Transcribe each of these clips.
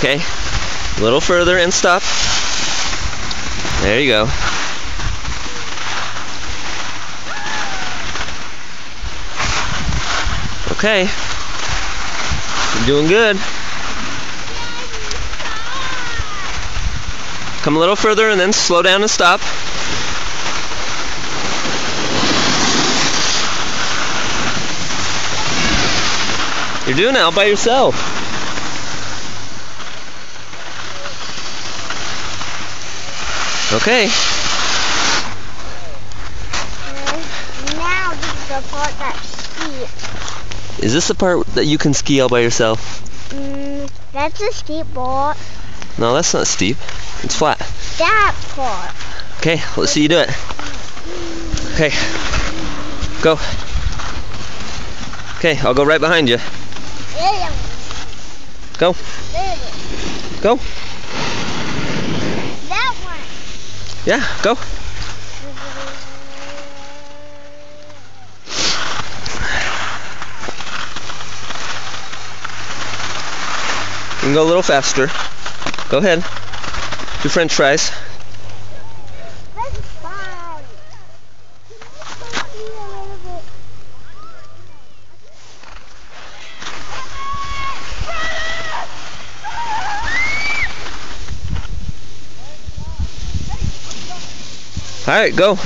Okay, a little further and stop. There you go. Okay, you're doing good. Come a little further and then slow down and stop. You're doing it all by yourself. Okay. Now this is the part that's steep. Is this the part that you can ski all by yourself? That's a steep part. No, that's not steep. It's flat. That part. Okay, let's see you do it. Okay. Go. Okay, I'll go right behind you. Go. Go. That one. Yeah, go. You can go a little faster. Go ahead. Do French fries. That's fine. Alright, go.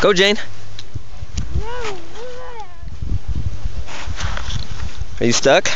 Go, Jane. Are you stuck?